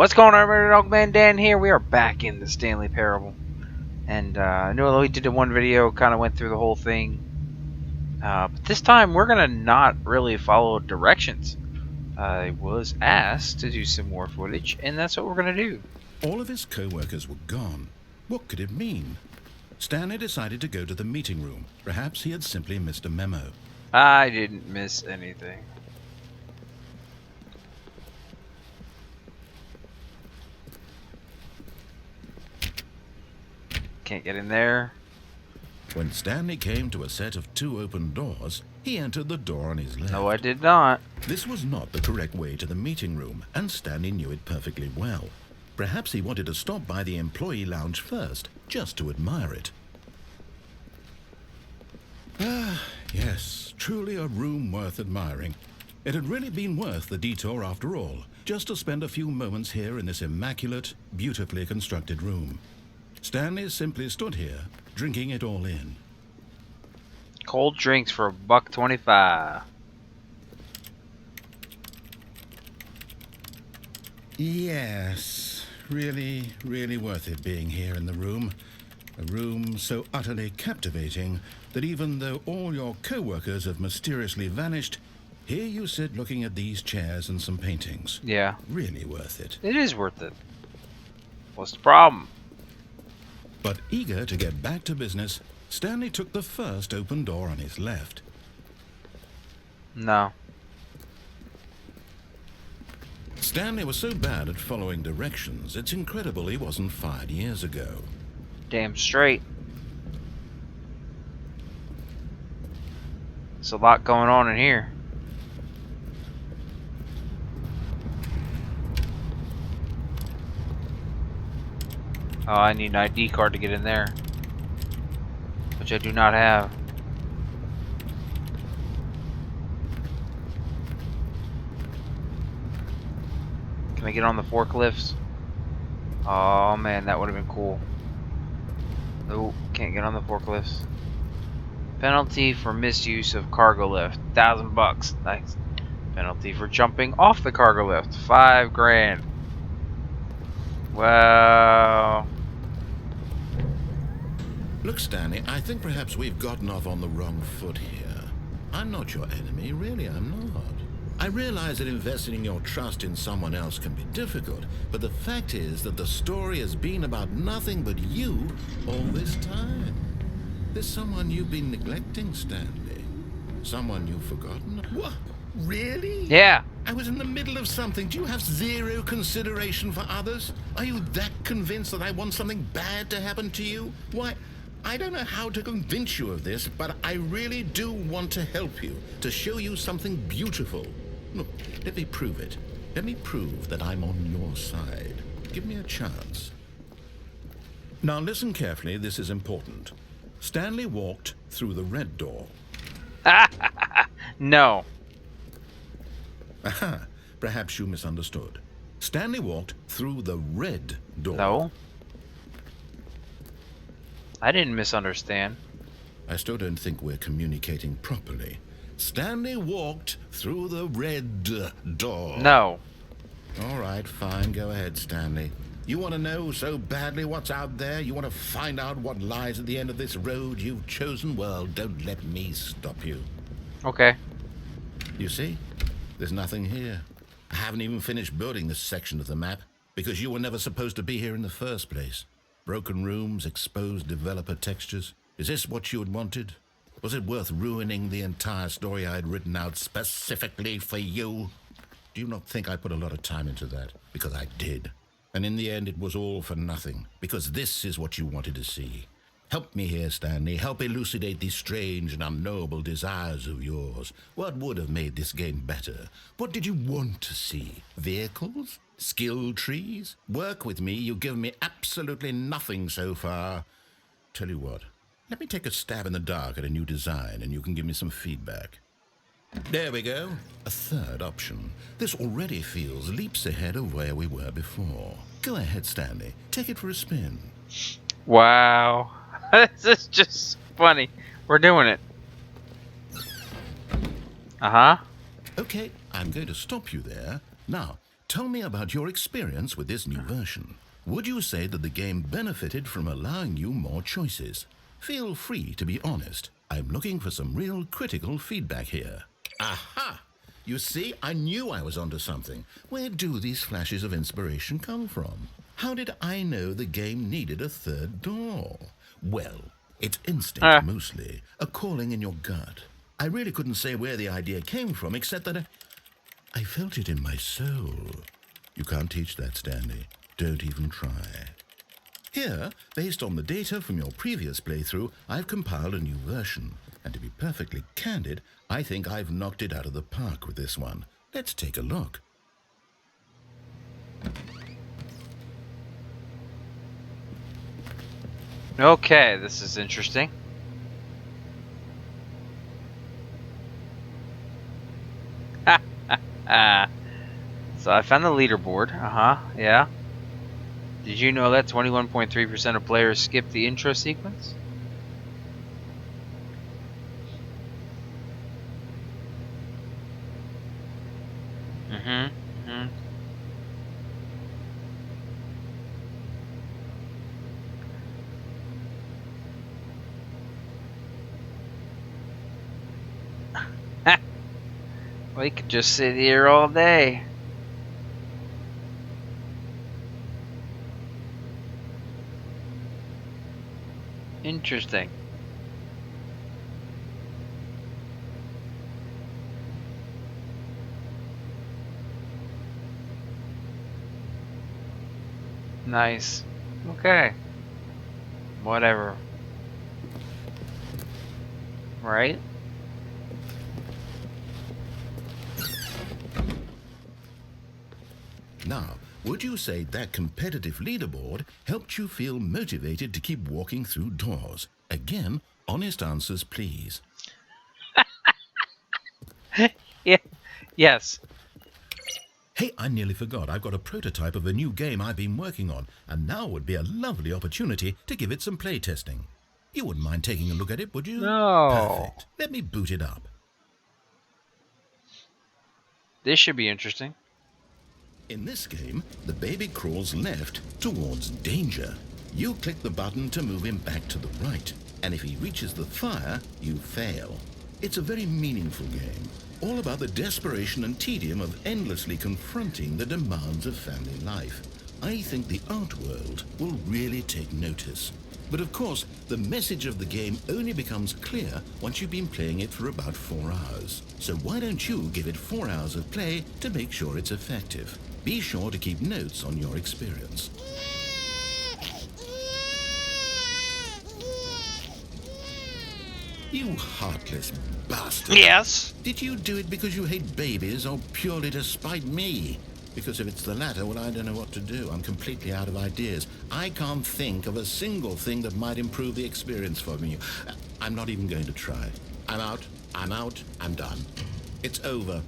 What's going on, everybody? Dogman Dan here. We are back in the Stanley Parable. And I know we did the one video, kind of went through the whole thing. But this time, we're going to not really follow directions. I was asked to do some more footage, and that's what we're going to do. All of his co-workers were gone. What could it mean? Stanley decided to go to the meeting room. Perhaps he had simply missed a memo. I didn't miss anything. Can't get in there. When Stanley came to a set of 2 open doors, he entered the door on his left. No, I did not. This was not the correct way to the meeting room, and Stanley knew it perfectly well. Perhaps he wanted to stop by the employee lounge first, just to admire it. Ah, yes, truly a room worth admiring. It had really been worth the detour after all, just to spend a few moments here in this immaculate, beautifully constructed room. Stanley simply stood here, drinking it all in. Cold drinks for $1.25. Yes, really worth it being here in the room. A room so utterly captivating that even though all your co-workers have mysteriously vanished, here you sit looking at these chairs and some paintings. Yeah. Really worth it. It is worth it. What's the problem? But eager to get back to business, Stanley took the first open door on his left. No. Stanley was so bad at following directions, it's incredible he wasn't fired years ago. Damn straight. There's a lot going on in here. Oh, I need an ID card to get in there, which I do not have. Can I get on the forklifts? Oh man, that would have been cool. Nope, can't get on the forklifts. Penalty for misuse of cargo lift, $1,000. Nice. Penalty for jumping off the cargo lift, $5 grand. Wow. Look, Stanley, I think perhaps we've gotten off on the wrong foot here. I'm not your enemy, really, I'm not. I realize that investing your trust in someone else can be difficult, but the fact is that the story has been about nothing but you all this time. There's someone you've been neglecting, Stanley. Someone you've forgotten. What? Really? Yeah. I was in the middle of something. Do you have zero consideration for others? Are you that convinced that I want something bad to happen to you? Why, I don't know how to convince you of this, but I really do want to help you, to show you something beautiful. Look, let me prove it. Let me prove that I'm on your side. Give me a chance. Now listen carefully, this is important. Stanley walked through the red door. No. Aha, perhaps you misunderstood. Stanley walked through the red door. No. I didn't misunderstand. I still don't think we're communicating properly. Stanley walked through the red door. No. All right, fine. Go ahead, Stanley. You want to know so badly what's out there? You want to find out what lies at the end of this road you've chosen? Well, don't let me stop you. Okay. You see? There's nothing here. I haven't even finished building this section of the map because you were never supposed to be here in the first place. Broken rooms, exposed developer textures. Is this what you had wanted? Was it worth ruining the entire story I had written out specifically for you? Do you not think I put a lot of time into that? Because I did. And in the end, it was all for nothing. Because this is what you wanted to see. Help me here, Stanley. Help elucidate these strange and unknowable desires of yours. What would have made this game better? What did you want to see? Vehicles? Skill trees? Work with me. You've given me absolutely nothing so far. Tell you what. Let me take a stab in the dark at a new design, and you can give me some feedback. There we go. A third option. This already feels leaps ahead of where we were before. Go ahead, Stanley. Take it for a spin. Wow. This is just funny. We're doing it. Uh-huh. Okay, I'm going to stop you there. Now, Tell me about your experience with this new version. Would you say that the game benefited from allowing you more choices? Feel free to be honest. I'm looking for some real critical feedback here. Aha! You see, I knew I was onto something. Where do these flashes of inspiration come from? How did I know the game needed a third door? Well, it's instinct mostly, a calling in your gut. I really couldn't say where the idea came from, except that I felt it in my soul. You can't teach that, Stanley. Don't even try. Here, based on the data from your previous playthrough, I've compiled a new version. And to be perfectly candid, I think I've knocked it out of the park with this one. Let's take a look. Okay, this is interesting. So I found the leaderboard. Yeah. Did you know that 21.3% of players skip the intro sequence? We could just sit here all day. Interesting. Nice. Okay. Whatever. Right? Now, would you say that competitive leaderboard helped you feel motivated to keep walking through doors? Again, honest answers, please. Yeah. Yes. Hey, I nearly forgot. I've got a prototype of a new game I've been working on, and now would be a lovely opportunity to give it some playtesting. You wouldn't mind taking a look at it, would you? No. Perfect. Let me boot it up. This should be interesting. In this game, the baby crawls left towards danger. You click the button to move him back to the right, and if he reaches the fire, you fail. It's a very meaningful game, all about the desperation and tedium of endlessly confronting the demands of family life. I think the art world will really take notice. But of course, the message of the game only becomes clear once you've been playing it for about 4 hours. So why don't you give it 4 hours of play to make sure it's effective? Be sure to keep notes on your experience. You heartless bastard. Yes. Did you do it because you hate babies or purely to spite me? Because if it's the latter, well, I don't know what to do. I'm completely out of ideas. I can't think of a single thing that might improve the experience for me. I'm not even going to try. I'm out. I'm done. It's over.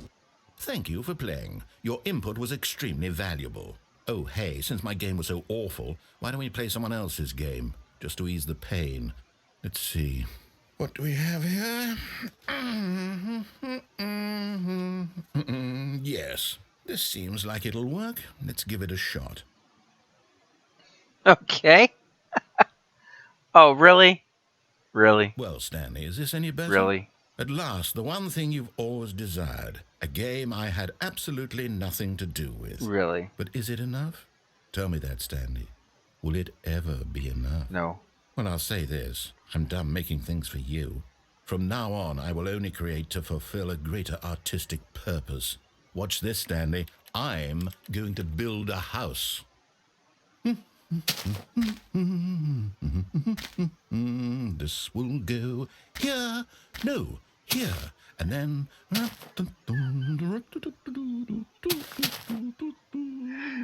Thank you for playing. Your input was extremely valuable. Oh, hey, since my game was so awful, why don't we play someone else's game? Just to ease the pain. Let's see. What do we have here? Yes. This seems like it'll work. Let's give it a shot. Okay. Oh, really? Really? Well, Stanley, is this any better? Really? At last, the one thing you've always desired. A game I had absolutely nothing to do with. Really? But is it enough? Tell me that, Stanley. Will it ever be enough? No. Well, I'll say this. I'm done making things for you. From now on, I will only create to fulfill a greater artistic purpose. Watch this, Stanley. I'm going to build a house. This will go here. No, here. And then...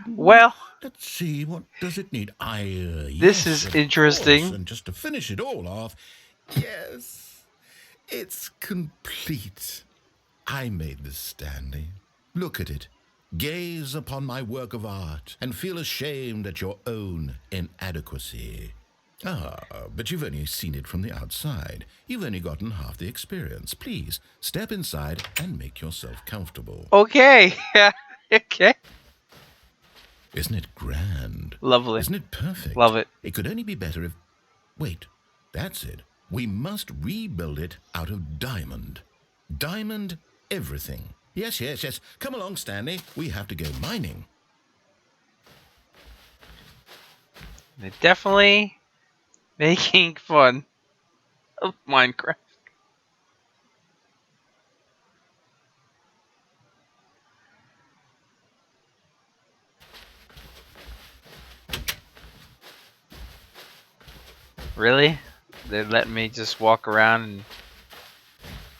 Well... Let's see, what does it need? This yes, is of interesting. course. And just to finish it all off, yes, it's complete. I made this, Stanley. Look at it. Gaze upon my work of art and feel ashamed at your own inadequacy. Ah, but you've only seen it from the outside. You've only gotten half the experience. Please, step inside and make yourself comfortable. Okay. Okay. Isn't it grand? Lovely. Isn't it perfect? Love it. It could only be better if... Wait, that's it. We must rebuild it out of diamond. Diamond everything. Yes, yes, yes. Come along, Stanley. We have to go mining. They're definitely making fun of Minecraft. Really? They're letting me just walk around and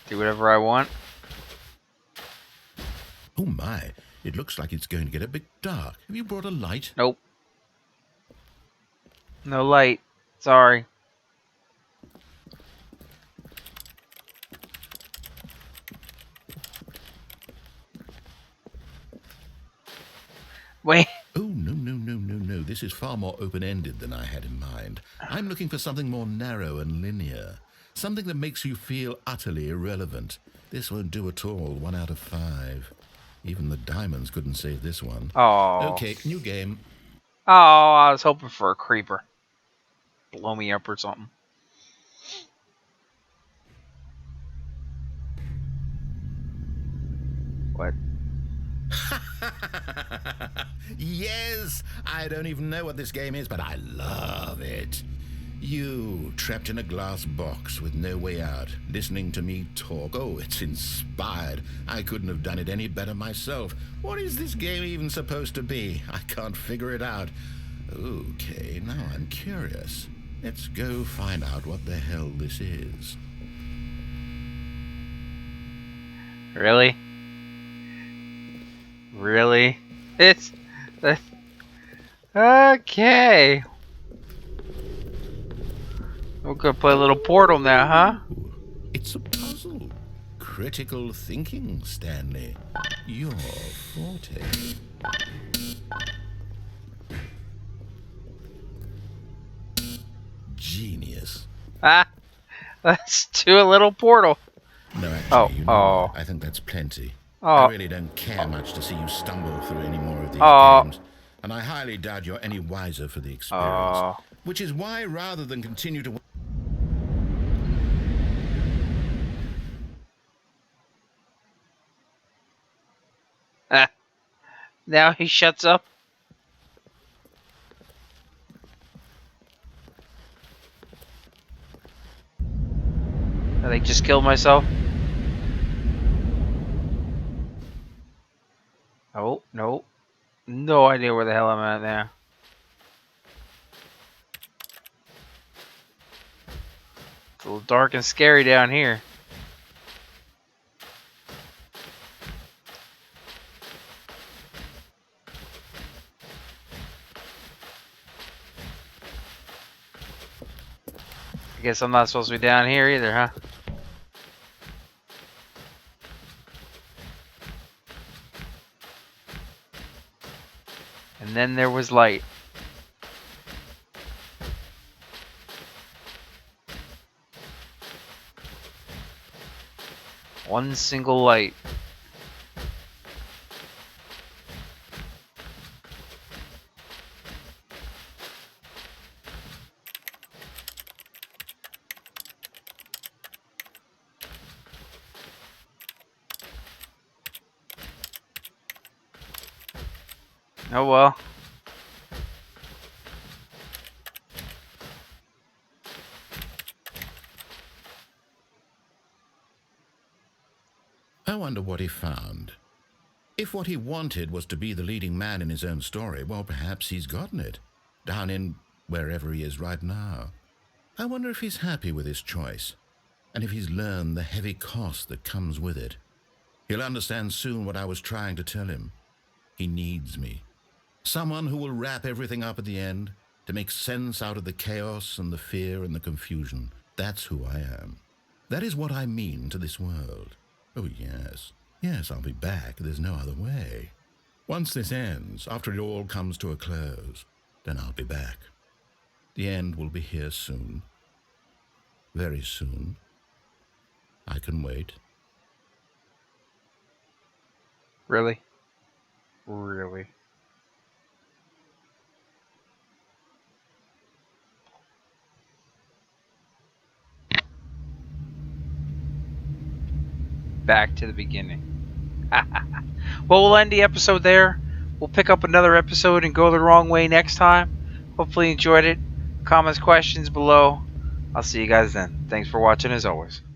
do whatever I want? Oh my, it looks like it's going to get a bit dark. Have you brought a light? Nope. No light. Sorry. Wait. Oh, no, no, no, no, no. This is far more open-ended than I had in mind. I'm looking for something more narrow and linear. Something that makes you feel utterly irrelevant. This won't do at all. 1 out of 5. Even the diamonds couldn't save this one. Oh. Okay, new game. Oh, I was hoping for a creeper. Blow me up or something. What? Yes! I don't even know what this game is, but I love it. You, trapped in a glass box with no way out, listening to me talk. Oh, it's inspired. I couldn't have done it any better myself. What is this game even supposed to be? I can't figure it out. Okay, now I'm curious. Let's go find out what the hell this is. Really? Really? It's... Okay. We're gonna play a little Portal now, huh? It's a puzzle. Critical thinking, Stanley. Your forte. Genius. Ah, let's do a little Portal. No, actually, you know oh. what? I think that's plenty. Oh. I really don't care much to see you stumble through any more of these games, and I highly doubt you're any wiser for the experience. Which is why, rather than continue to... Now he shuts up. I think just killed myself. Oh, no. No idea where the hell I'm at now. It's a little dark and scary down here. I guess I'm not supposed to be down here either, huh? And then there was light. One single light. Oh well. I wonder what he found. If what he wanted was to be the leading man in his own story, well, perhaps he's gotten it. Down in wherever he is right now. I wonder if he's happy with his choice, and if he's learned the heavy cost that comes with it. He'll understand soon what I was trying to tell him. He needs me. Someone who will wrap everything up at the end, to make sense out of the chaos and the fear and the confusion. That's who I am. That is what I mean to this world. Oh, yes. Yes, I'll be back. There's no other way. Once this ends, after it all comes to a close, then I'll be back. The end will be here soon. Very soon. I can wait. Really? Really? back to the beginning. Well, we'll end the episode there. We'll pick up another episode and go the wrong way next time. Hopefully you enjoyed it. Comments, questions below. I'll see you guys then. Thanks for watching as always.